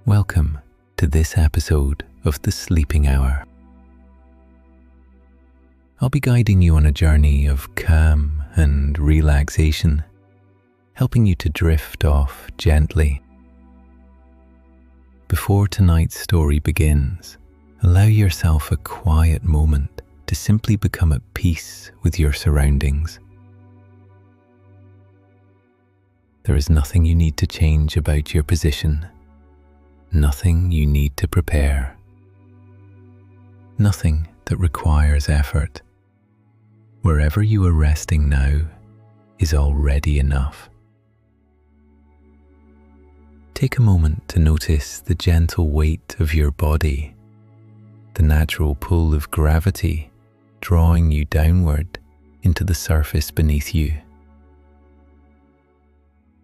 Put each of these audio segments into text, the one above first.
Welcome to this episode of The Sleeping Hour. I'll be guiding you on a journey of calm and relaxation, helping you to drift off gently. Before tonight's story begins, allow yourself a quiet moment to simply become at peace with your surroundings. There is nothing you need to change about your position. Nothing you need to prepare. Nothing that requires effort. Wherever you are resting now is already enough. Take a moment to notice the gentle weight of your body, the natural pull of gravity drawing you downward into the surface beneath you.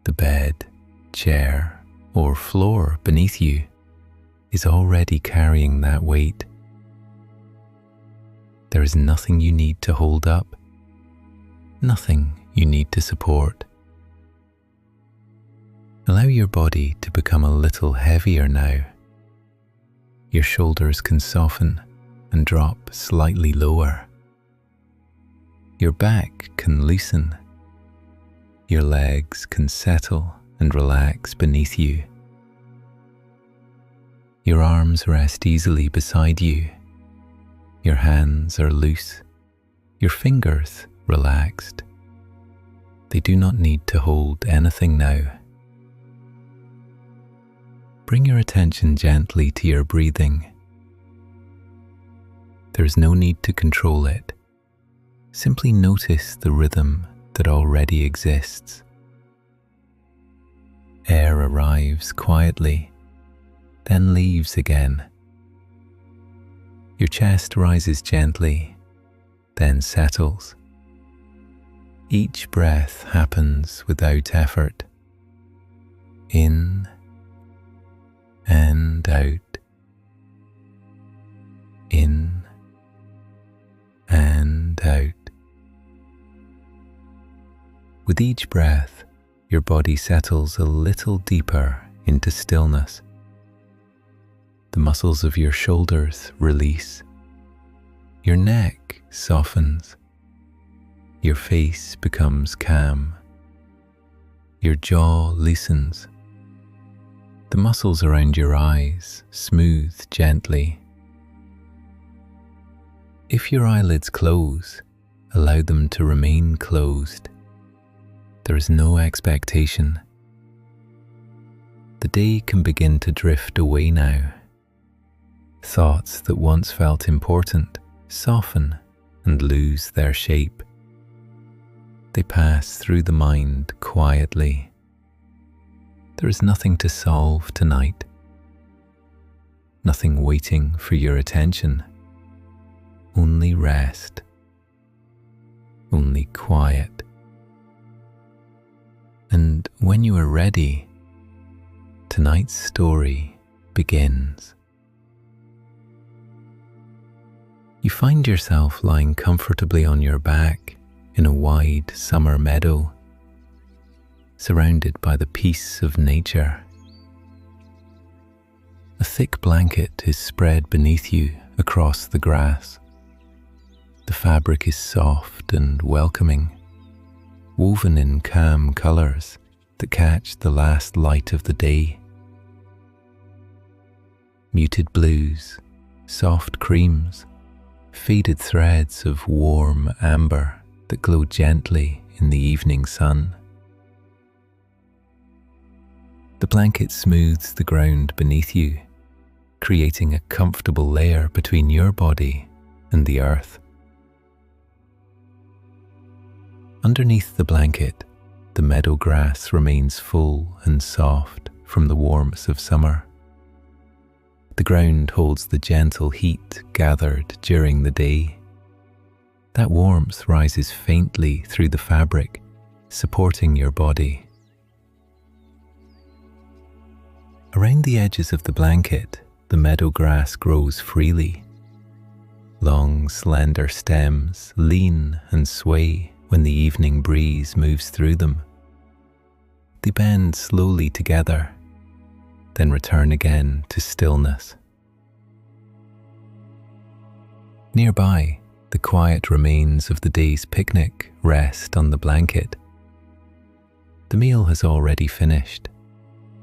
The bed, chair, or floor beneath you is already carrying that weight. There is nothing you need to hold up, nothing you need to support. Allow your body to become a little heavier now. Your shoulders can soften and drop slightly lower. Your back can loosen. Your legs can settle and relax beneath you. Your arms rest easily beside you. Your hands are loose, your fingers relaxed. They do not need to hold anything now. Bring your attention gently to your breathing. There is no need to control it. Simply notice the rhythm that already exists. Air arrives quietly, then leaves again. Your chest rises gently, then settles. Each breath happens without effort. In and out. In and out. With each breath, your body settles a little deeper into stillness. The muscles of your shoulders release. Your neck softens. Your face becomes calm. Your jaw loosens. The muscles around your eyes smooth gently. If your eyelids close, allow them to remain closed. There is no expectation. The day can begin to drift away now. Thoughts that once felt important soften and lose their shape. They pass through the mind quietly. There is nothing to solve tonight. Nothing waiting for your attention. Only rest. Only quiet. And when you are ready, tonight's story begins. You find yourself lying comfortably on your back in a wide summer meadow, surrounded by the peace of nature. A thick blanket is spread beneath you across the grass. The fabric is soft and welcoming, woven in calm colours that catch the last light of the day. Muted blues, soft creams, faded threads of warm amber that glow gently in the evening sun. The blanket smooths the ground beneath you, creating a comfortable layer between your body and the earth. Underneath the blanket, the meadow grass remains full and soft from the warmth of summer. The ground holds the gentle heat gathered during the day. That warmth rises faintly through the fabric, supporting your body. Around the edges of the blanket, the meadow grass grows freely. Long, slender stems lean and sway when the evening breeze moves through them. They bend slowly together, then return again to stillness. Nearby, the quiet remains of the day's picnic rest on the blanket. The meal has already finished.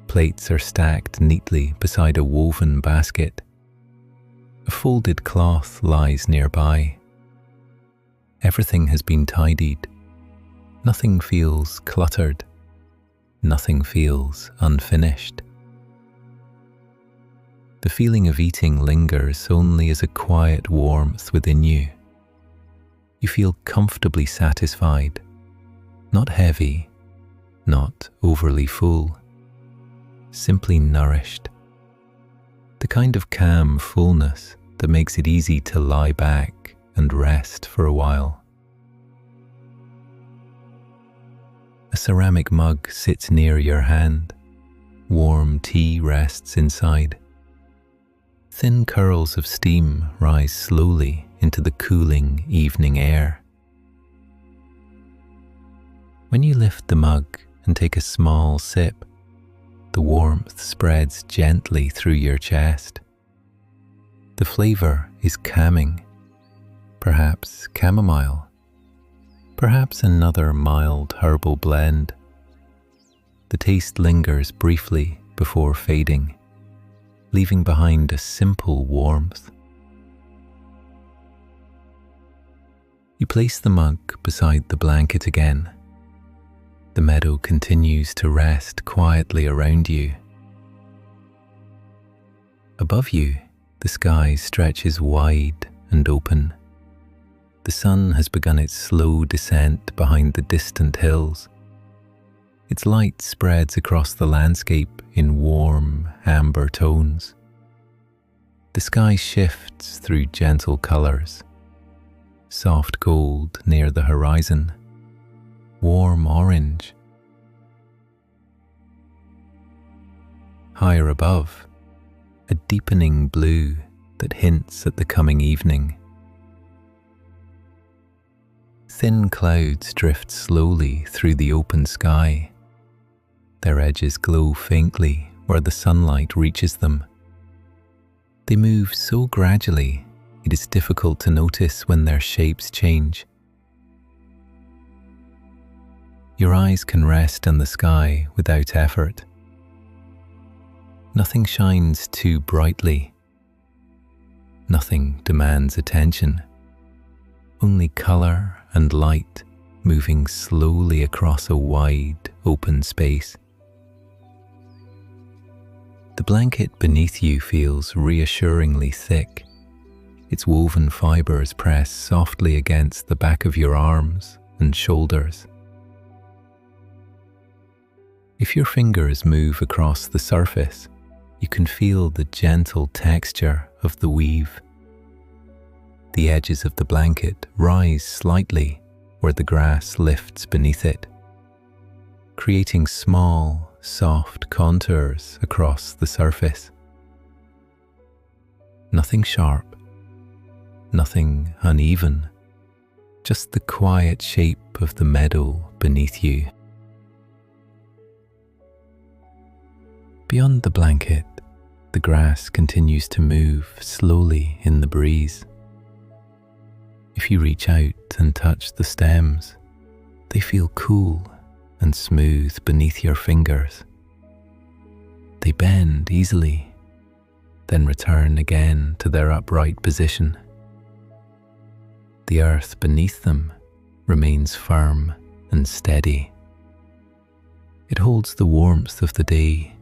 Plates are stacked neatly beside a woven basket. A folded cloth lies nearby. Everything has been tidied. Nothing feels cluttered. Nothing feels unfinished. The feeling of eating lingers only as a quiet warmth within you. You feel comfortably satisfied, not heavy, not overly full, simply nourished. The kind of calm fullness that makes it easy to lie back and rest for a while. A ceramic mug sits near your hand. Warm tea rests inside. Thin curls of steam rise slowly into the cooling evening air. When you lift the mug and take a small sip, the warmth spreads gently through your chest. The flavor is calming, perhaps chamomile, perhaps another mild herbal blend. The taste lingers briefly before fading, leaving behind a simple warmth. You place the mug beside the blanket again. The meadow continues to rest quietly around you. Above you, the sky stretches wide and open. The sun has begun its slow descent behind the distant hills. Its light spreads across the landscape in warm, amber tones. The sky shifts through gentle colors. Soft gold near the horizon, warm orange. Higher above, a deepening blue that hints at the coming evening. Thin clouds drift slowly through the open sky. Their edges glow faintly where the sunlight reaches them. They move so gradually, it is difficult to notice when their shapes change. Your eyes can rest on the sky without effort. Nothing shines too brightly. Nothing demands attention. Only color and light moving slowly across a wide, open space. The blanket beneath you feels reassuringly thick. Its woven fibers press softly against the back of your arms and shoulders. If your fingers move across the surface, you can feel the gentle texture of the weave. The edges of the blanket rise slightly where the grass lifts beneath it, creating small, soft contours across the surface. Nothing sharp, nothing uneven, just the quiet shape of the meadow beneath you. Beyond the blanket, the grass continues to move slowly in the breeze. If you reach out and touch the stems, they feel cool and smooth beneath your fingers. They bend easily, then return again to their upright position. The earth beneath them remains firm and steady. It holds the warmth of the day,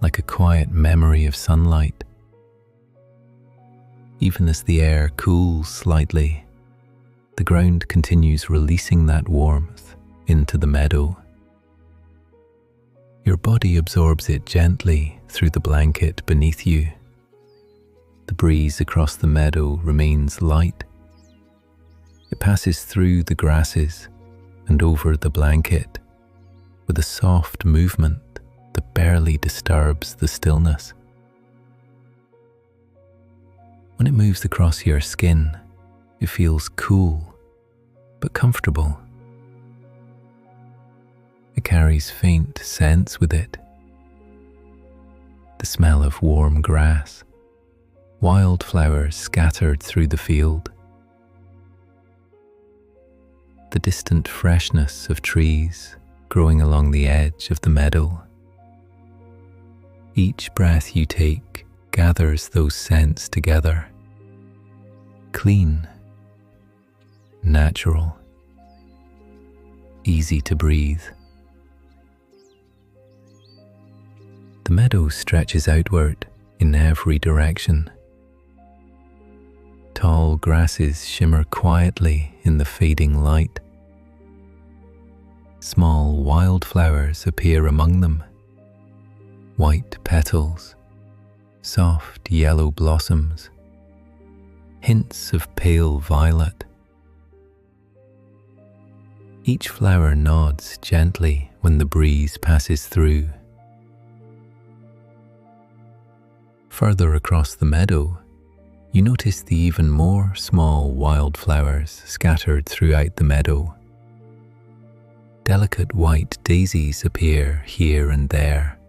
like a quiet memory of sunlight. Even as the air cools slightly, the ground continues releasing that warmth into the meadow. Your body absorbs it gently through the blanket beneath you. The breeze across the meadow remains light. It passes through the grasses and over the blanket with a soft movement that barely disturbs the stillness. When it moves across your skin, it feels cool but comfortable. It carries faint scents with it. the smell of warm grass, wildflowers scattered through the field, the distant freshness of trees growing along the edge of the meadow. Each breath you take gathers those scents together, clean, natural, easy to breathe. The meadow stretches outward in every direction. Tall grasses shimmer quietly in the fading light. Small wildflowers appear among them, white petals, soft yellow blossoms, hints of pale violet. Each flower nods gently when the breeze passes through. Further across the meadow, you notice the even more small wildflowers scattered throughout the meadow. Delicate white daisies appear here and there,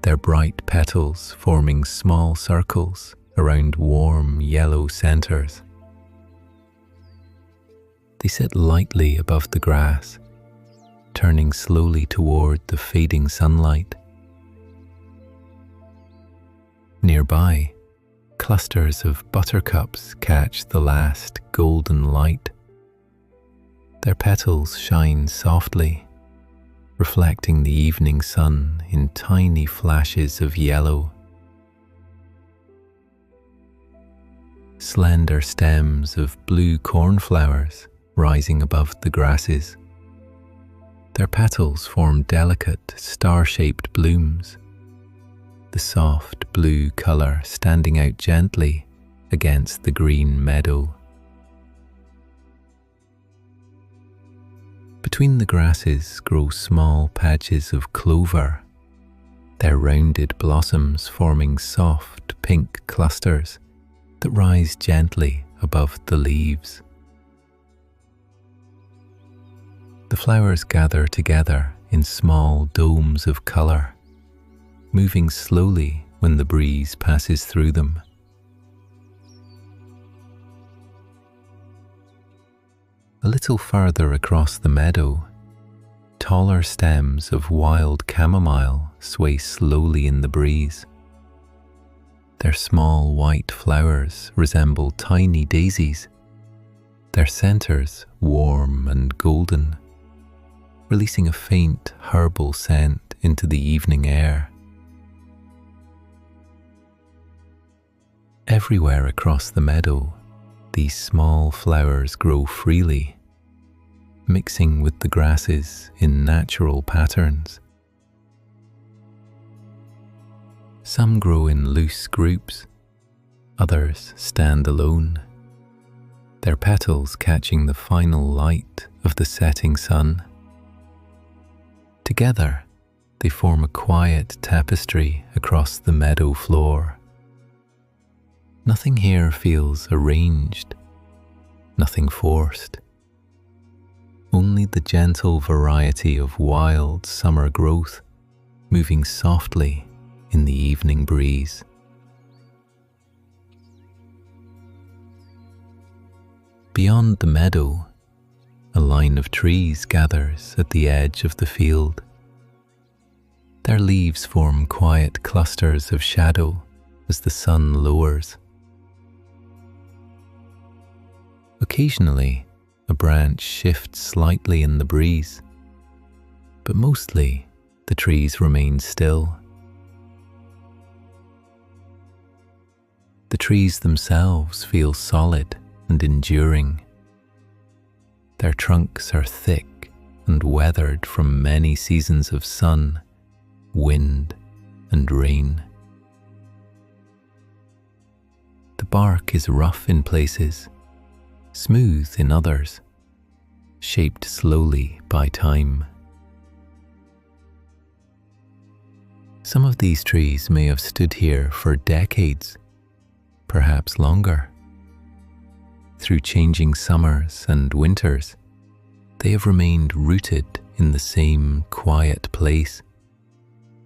their bright petals forming small circles around warm yellow centers. They sit lightly above the grass, turning slowly toward the fading sunlight. Nearby, clusters of buttercups catch the last golden light. Their petals shine softly, reflecting the evening sun in tiny flashes of yellow. Slender stems of blue cornflowers rising above the grasses. Their petals form delicate, star-shaped blooms, the soft blue colour standing out gently against the green meadow. Between the grasses grow small patches of clover, their rounded blossoms forming soft pink clusters that rise gently above the leaves. The flowers gather together in small domes of colour, moving slowly when the breeze passes through them. A little further across the meadow, taller stems of wild chamomile sway slowly in the breeze. Their small white flowers resemble tiny daisies, their centres warm and golden, releasing a faint herbal scent into the evening air. Everywhere across the meadow, these small flowers grow freely, mixing with the grasses in natural patterns. Some grow in loose groups, others stand alone, their petals catching the final light of the setting sun. Together, they form a quiet tapestry across the meadow floor. Nothing here feels arranged, nothing forced. Only the gentle variety of wild summer growth moving softly in the evening breeze. Beyond the meadow, a line of trees gathers at the edge of the field. Their leaves form quiet clusters of shadow as the sun lowers. Occasionally, a branch shifts slightly in the breeze, but mostly the trees remain still. The trees themselves feel solid and enduring. Their trunks are thick and weathered from many seasons of sun, wind, and rain. The bark is rough in places, smooth in others, shaped slowly by time. Some of these trees may have stood here for decades, perhaps longer. Through changing summers and winters, they have remained rooted in the same quiet place,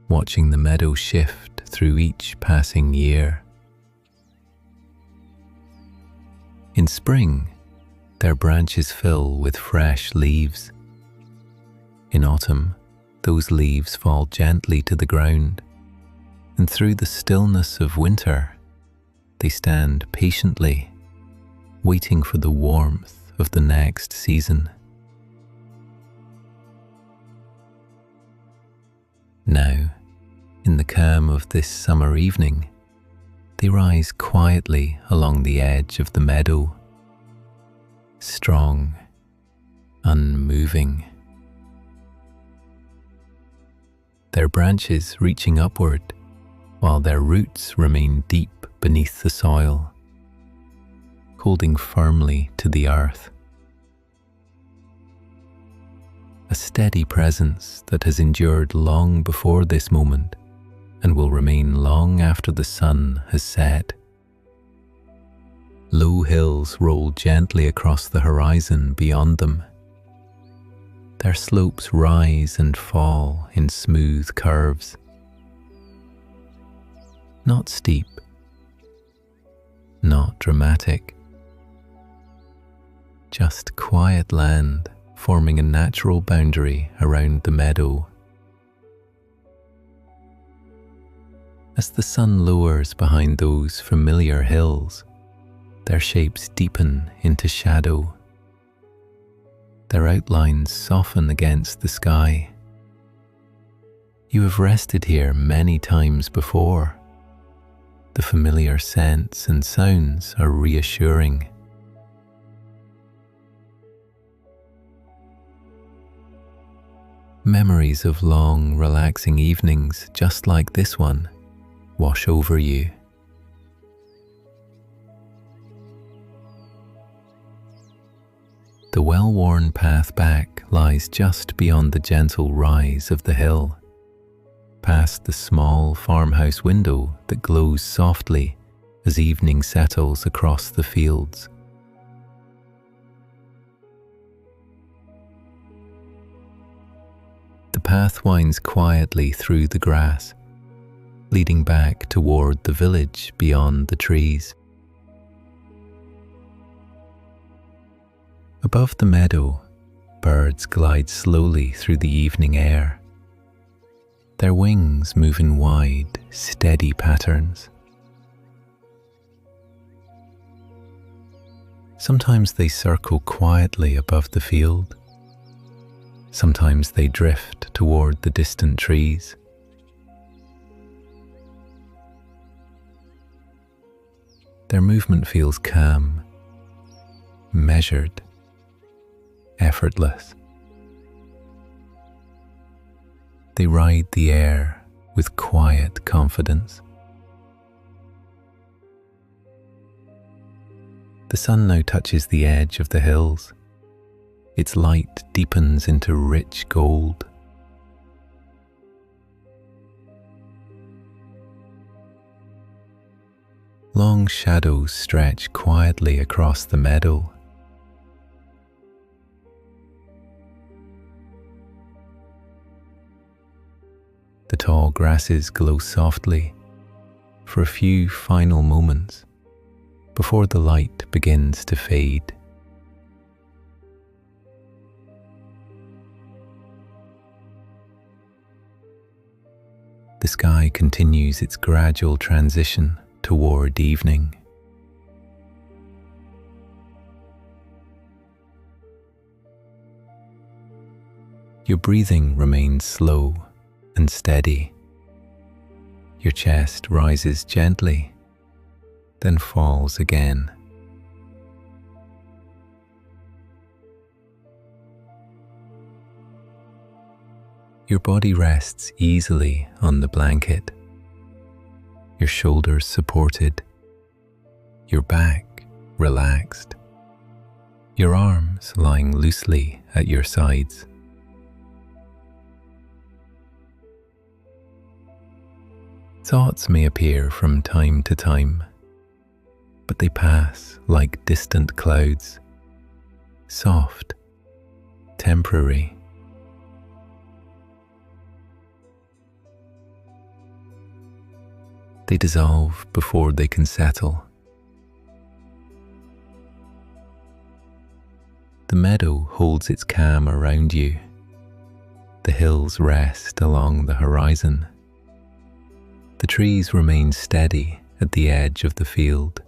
watching the meadow shift through each passing year. In spring, their branches fill with fresh leaves. In autumn, those leaves fall gently to the ground, and through the stillness of winter, they stand patiently, waiting for the warmth of the next season. Now, in the calm of this summer evening, they rise quietly along the edge of the meadow, strong, unmoving. Their branches reaching upward, while their roots remain deep beneath the soil, holding firmly to the earth. A steady presence that has endured long before this moment and will remain long after the sun has set. Low hills roll gently across the horizon beyond them. Their slopes rise and fall in smooth curves. Not steep, not dramatic, just quiet land forming a natural boundary around the meadow. As the sun lowers behind those familiar hills, their shapes deepen into shadow. Their outlines soften against the sky. You have rested here many times before. The familiar scents and sounds are reassuring. Memories of long, relaxing evenings just like this one wash over you. The well-worn path back lies just beyond the gentle rise of the hill, past the small farmhouse window that glows softly as evening settles across the fields. The path winds quietly through the grass, leading back toward the village beyond the trees. Above the meadow, birds glide slowly through the evening air. Their wings move in wide, steady patterns. Sometimes they circle quietly above the field. Sometimes they drift toward the distant trees. Their movement feels calm, measured, effortless. They ride the air with quiet confidence. The sun now touches the edge of the hills. Its light deepens into rich gold. Long shadows stretch quietly across the meadow. The tall grasses glow softly for a few final moments before the light begins to fade. The sky continues its gradual transition toward evening. Your breathing remains slow and steady. Your chest rises gently, then falls again. Your body rests easily on the blanket, your shoulders supported, your back relaxed, your arms lying loosely at your sides. Thoughts may appear from time to time, but they pass like distant clouds, soft, temporary. They dissolve before they can settle. The meadow holds its calm around you. The hills rest along the horizon. The trees remain steady at the edge of the field.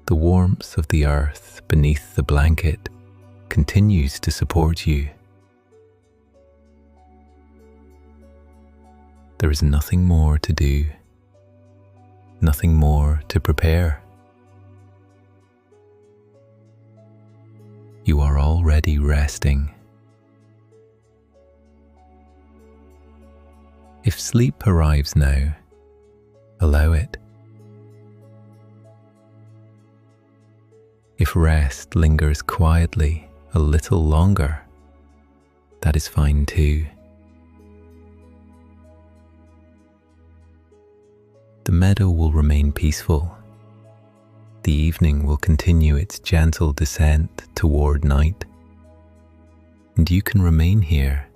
The warmth of the earth beneath the blanket continues to support you. There is nothing more to do, nothing more to prepare. You are already resting. If sleep arrives now, allow it. If rest lingers quietly a little longer, that is fine too. The meadow will remain peaceful. The evening will continue its gentle descent toward night, and you can remain here,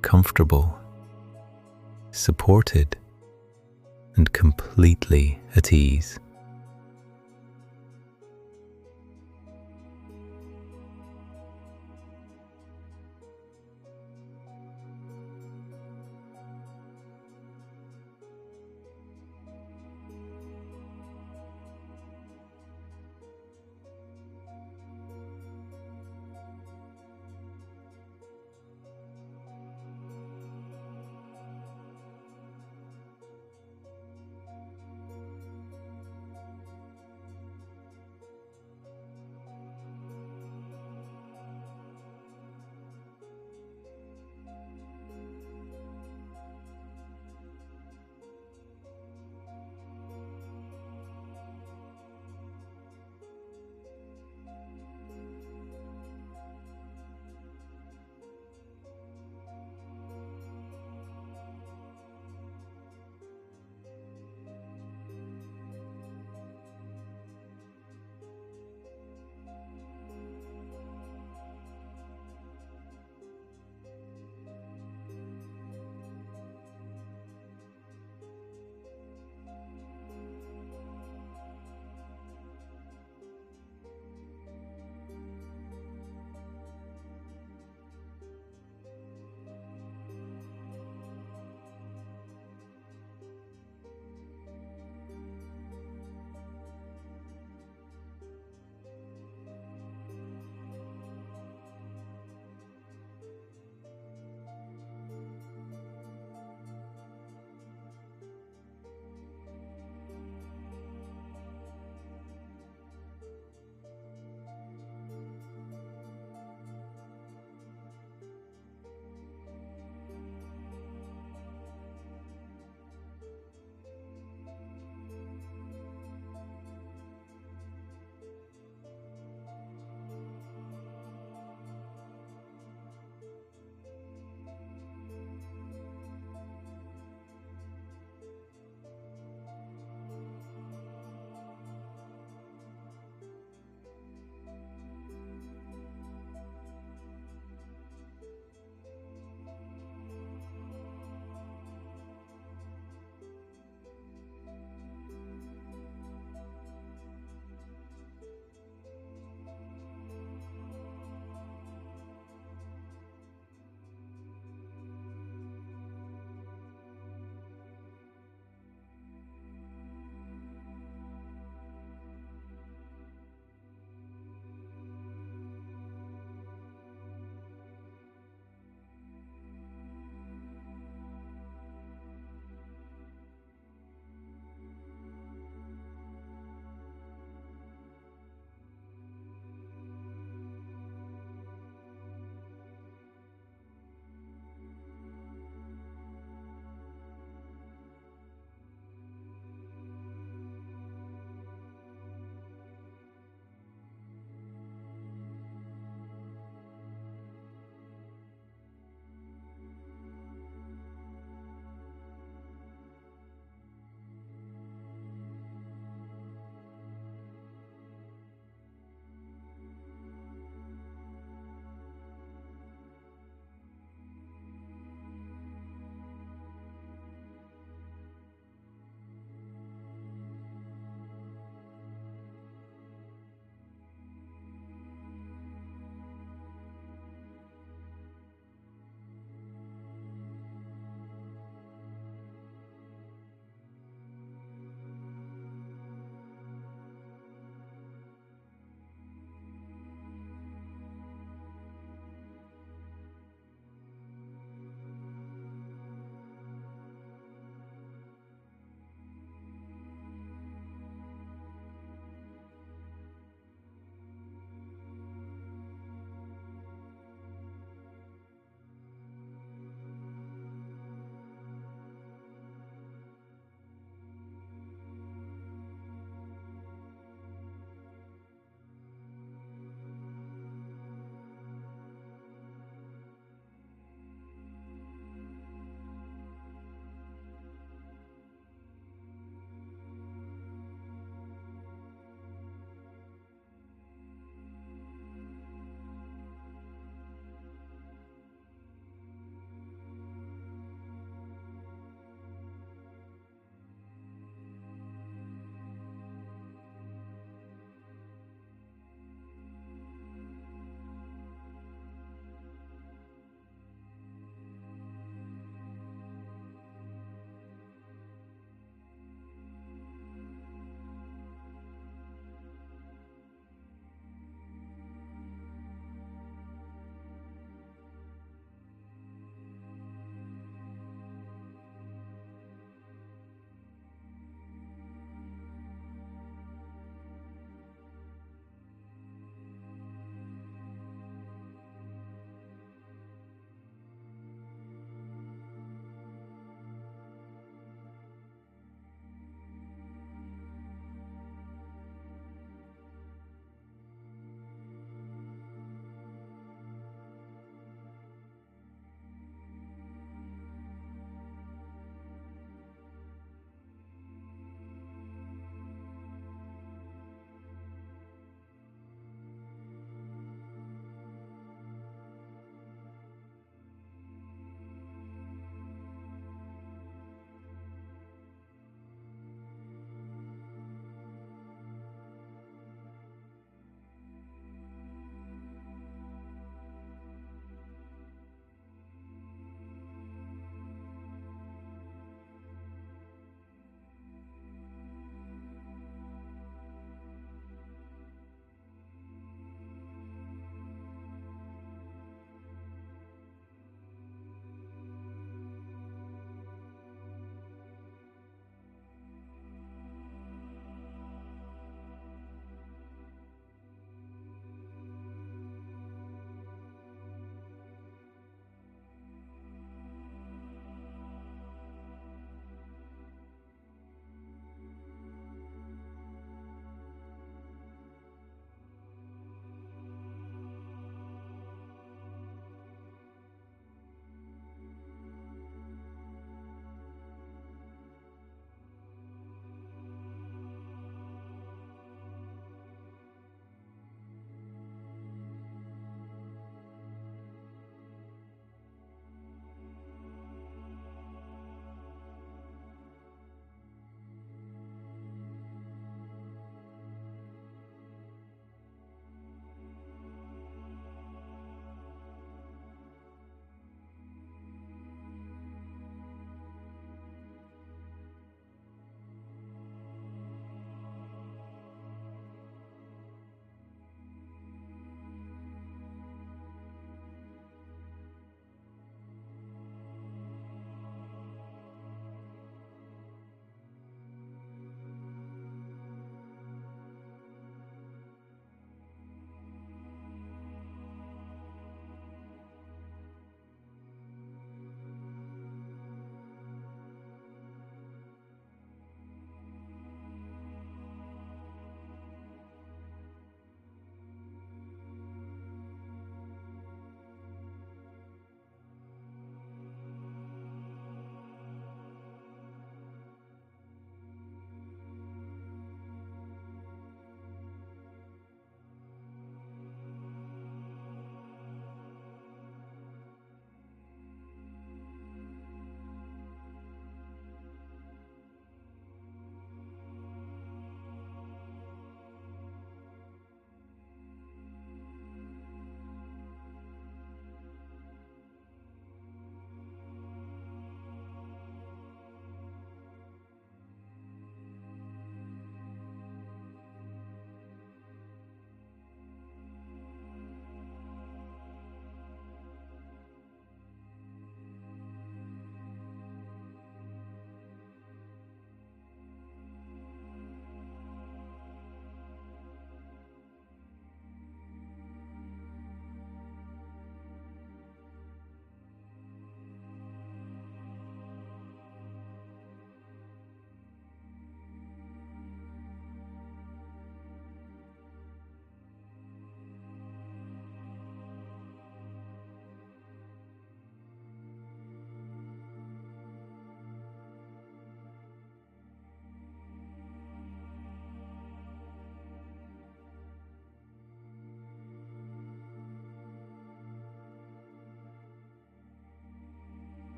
comfortable, supported, and completely at ease.